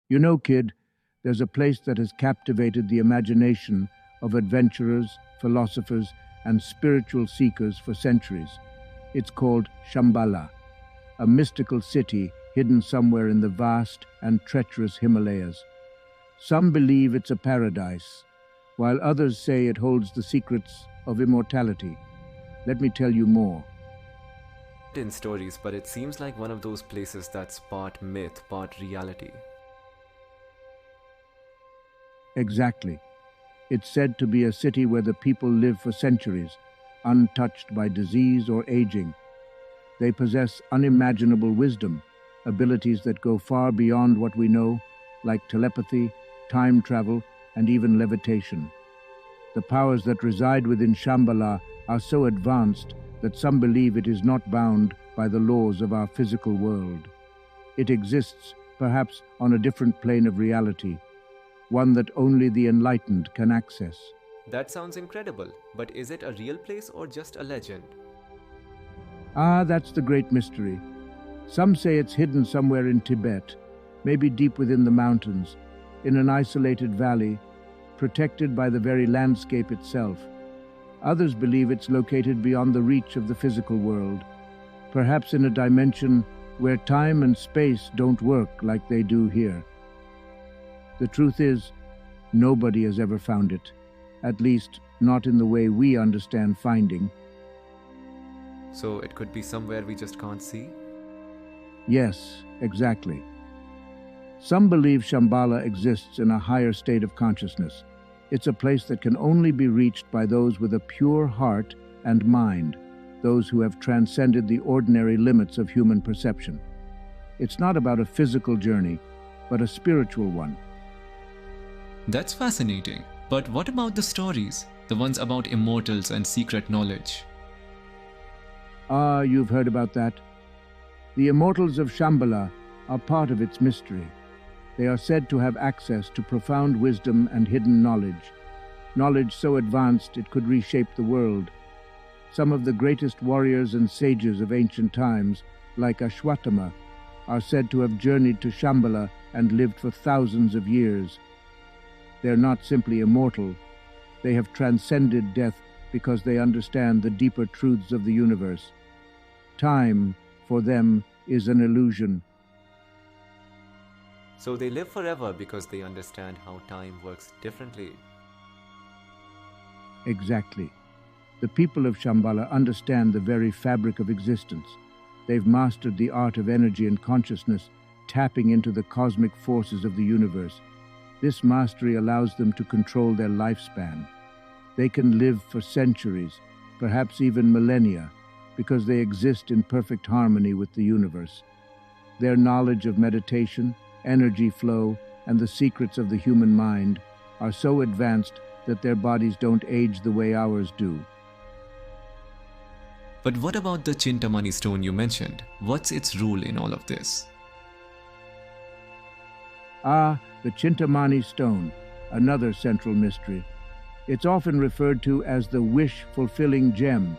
You know, kid, there's a place that has captivated the imagination of adventurers, philosophers, and spiritual seekers for centuries. It's called Shambala, a mystical city hidden somewhere in the vast and treacherous Himalayas. Some believe it's a paradise, while others say it holds the secrets of immortality. Let me tell you more. In stories, but it seems like one of those places that's part myth, part reality. Exactly. It's said to be a city where the people live for centuries, untouched by disease or aging. They possess unimaginable wisdom, abilities that go far beyond what we know, like telepathy, time travel, and even levitation. The powers that reside within Shambhala are so advanced that some believe it is not bound by the laws of our physical world. It exists, perhaps, on a different plane of reality, one that only the enlightened can access. That sounds incredible, but is it a real place or just a legend? Ah, that's the great mystery. Some say it's hidden somewhere in Tibet, maybe deep within the mountains, in an isolated valley, protected by the very landscape itself. Others believe it's located beyond the reach of the physical world, perhaps in a dimension where time and space don't work like they do here. The truth is, nobody has ever found it, at least not in the way we understand finding. So it could be somewhere we just can't see? Yes, exactly. Some believe Shambhala exists in a higher state of consciousness. It's a place that can only be reached by those with a pure heart and mind, those who have transcended the ordinary limits of human perception. It's not about a physical journey, but a spiritual one. That's fascinating. But what about the stories? The ones about immortals and secret knowledge? Ah, you've heard about that. The Immortals of Shambhala are part of its mystery. They are said to have access to profound wisdom and hidden knowledge so advanced it could reshape the world. Some of the greatest warriors and sages of ancient times, like Ashwatthama, are said to have journeyed to Shambhala and lived for thousands of years. They're not simply immortal. They have transcended death because they understand the deeper truths of the universe. Time, for them, is an illusion. So they live forever because they understand how time works differently. Exactly. The people of Shambhala understand the very fabric of existence. They've mastered the art of energy and consciousness, tapping into the cosmic forces of the universe. This mastery allows them to control their lifespan. They can live for centuries, perhaps even millennia, because they exist in perfect harmony with the universe. Their knowledge of meditation, energy flow, and the secrets of the human mind are so advanced that their bodies don't age the way ours do. But what about the Chintamani Stone you mentioned? What's its role in all of this? Ah, the Chintamani Stone, another central mystery. It's often referred to as the wish-fulfilling gem.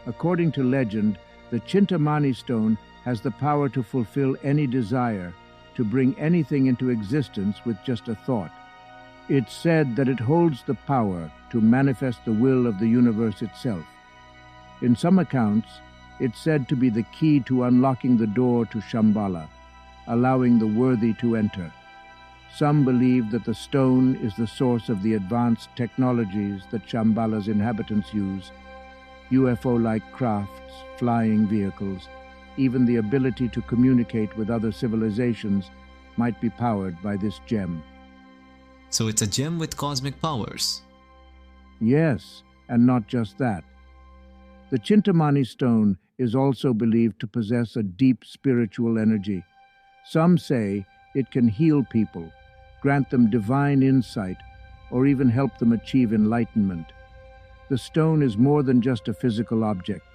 According to legend, the Chintamani Stone has the power to fulfill any desire, to bring anything into existence with just a thought. It's said that it holds the power to manifest the will of the universe itself. In some accounts, it's said to be the key to unlocking the door to Shambhala, allowing the worthy to enter. Some believe that the stone is the source of the advanced technologies that Shambhala's inhabitants use, UFO-like crafts, flying vehicles, even the ability to communicate with other civilizations might be powered by this gem. So it's a gem with cosmic powers. Yes, and not just that. The Chintamani Stone is also believed to possess a deep spiritual energy. Some say it can heal people, grant them divine insight, or even help them achieve enlightenment. The stone is more than just a physical object.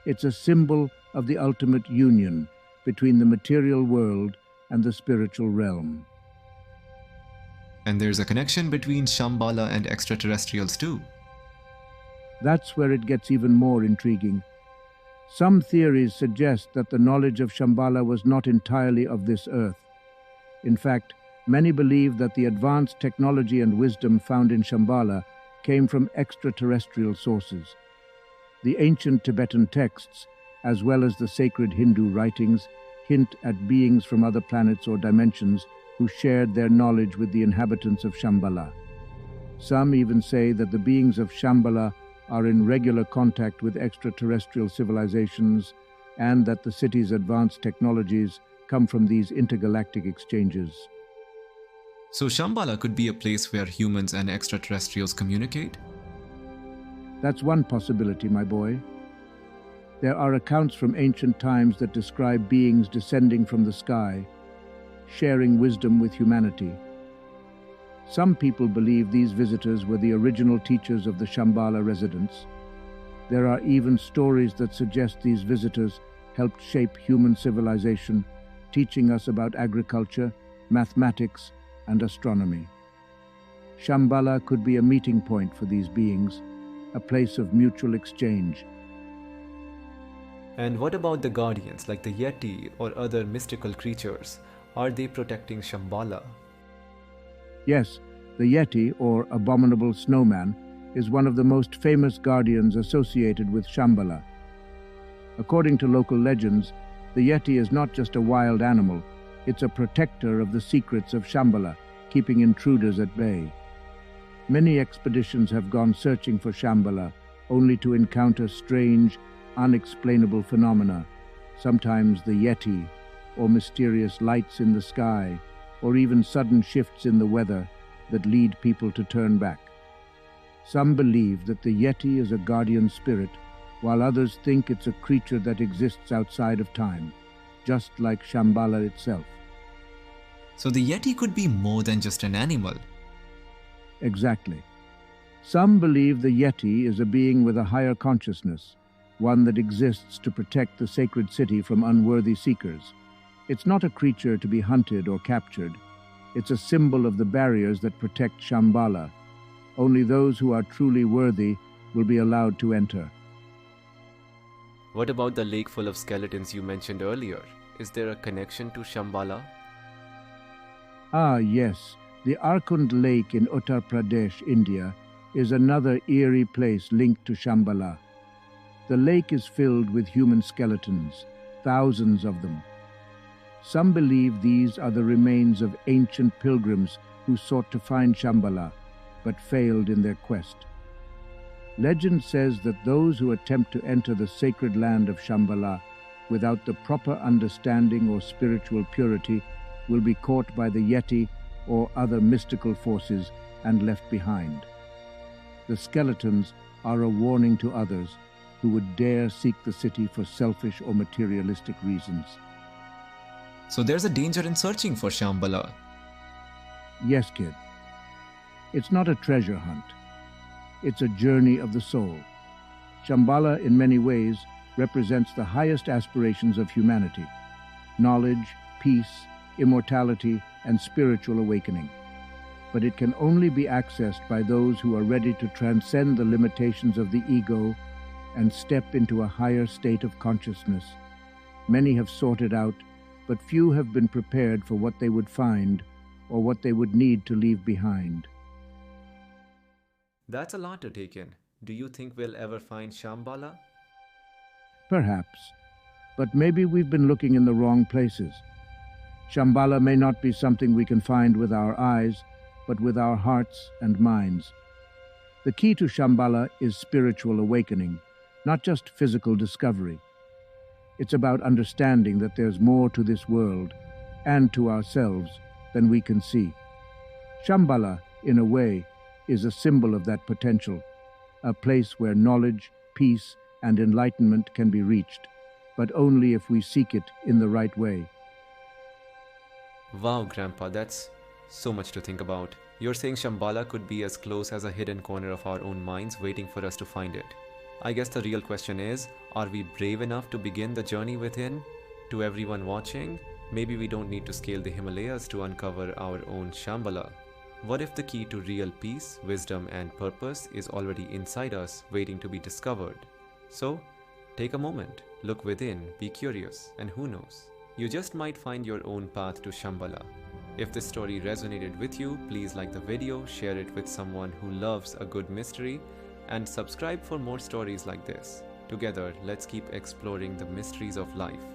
It's a symbol of the ultimate union between the material world and the spiritual realm. And there's a connection between Shambhala and extraterrestrials too. That's where it gets even more intriguing. Some theories suggest that the knowledge of Shambhala was not entirely of this earth. In fact, Many believe that the advanced technology and wisdom found in Shambhala came from extraterrestrial sources. The ancient Tibetan texts, as well as the sacred Hindu writings, hint at beings from other planets or dimensions who shared their knowledge with the inhabitants of Shambhala. Some even say that the beings of Shambhala are in regular contact with extraterrestrial civilizations and that the city's advanced technologies come from these intergalactic exchanges. So Shambhala could be a place where humans and extraterrestrials communicate? That's one possibility, my boy. There are accounts from ancient times that describe beings descending from the sky, sharing wisdom with humanity. Some people believe these visitors were the original teachers of the Shambhala residents. There are even stories that suggest these visitors helped shape human civilization, teaching us about agriculture, mathematics, and astronomy. Shambhala could be a meeting point for these beings, a place of mutual exchange. And what about the guardians, like the Yeti or other mystical creatures? Are they protecting Shambhala? Yes, the Yeti, or abominable snowman, is one of the most famous guardians associated with Shambhala. According to local legends, the Yeti is not just a wild animal, it's a protector of the secrets of Shambhala, keeping intruders at bay. Many expeditions have gone searching for Shambhala, only to encounter strange, unexplainable phenomena, sometimes the Yeti, or mysterious lights in the sky, or even sudden shifts in the weather that lead people to turn back. Some believe that the Yeti is a guardian spirit, while others think it's a creature that exists outside of time, just like Shambhala itself. So the Yeti could be more than just an animal. Exactly. Some believe the Yeti is a being with a higher consciousness, one that exists to protect the sacred city from unworthy seekers. It's not a creature to be hunted or captured. It's a symbol of the barriers that protect Shambhala. Only those who are truly worthy will be allowed to enter. What about the lake full of skeletons you mentioned earlier? Is there a connection to Shambhala? Ah, yes. The Arkund Lake in Uttar Pradesh, India, is another eerie place linked to Shambhala. The lake is filled with human skeletons, thousands of them. Some believe these are the remains of ancient pilgrims who sought to find Shambhala, but failed in their quest. Legend says that those who attempt to enter the sacred land of Shambhala without the proper understanding or spiritual purity will be caught by the Yeti or other mystical forces and left behind. The skeletons are a warning to others who would dare seek the city for selfish or materialistic reasons. So there's a danger in searching for Shambhala. Yes, kid. It's not a treasure hunt. It's a journey of the soul. Shambhala, in many ways, represents the highest aspirations of humanity: knowledge, peace, immortality, and spiritual awakening. But it can only be accessed by those who are ready to transcend the limitations of the ego and step into a higher state of consciousness. Many have sought it out, but few have been prepared for what they would find or what they would need to leave behind. That's a lot to take in. Do you think we'll ever find Shambhala? Perhaps, but maybe we've been looking in the wrong places. Shambhala may not be something we can find with our eyes, but with our hearts and minds. The key to Shambhala is spiritual awakening, not just physical discovery. It's about understanding that there's more to this world and to ourselves than we can see. Shambhala, in a way, is a symbol of that potential, a place where knowledge, peace, and enlightenment can be reached, but only if we seek it in the right way. Wow, Grandpa, that's so much to think about. You're saying Shambhala could be as close as a hidden corner of our own minds waiting for us to find it. I guess the real question is, are we brave enough to begin the journey within? To everyone watching, maybe we don't need to scale the Himalayas to uncover our own Shambhala. What if the key to real peace, wisdom, and purpose is already inside us, waiting to be discovered? So, take a moment, look within, be curious, and who knows? You just might find your own path to Shambhala. If this story resonated with you, please like the video, share it with someone who loves a good mystery, and subscribe for more stories like this. Together, let's keep exploring the mysteries of life.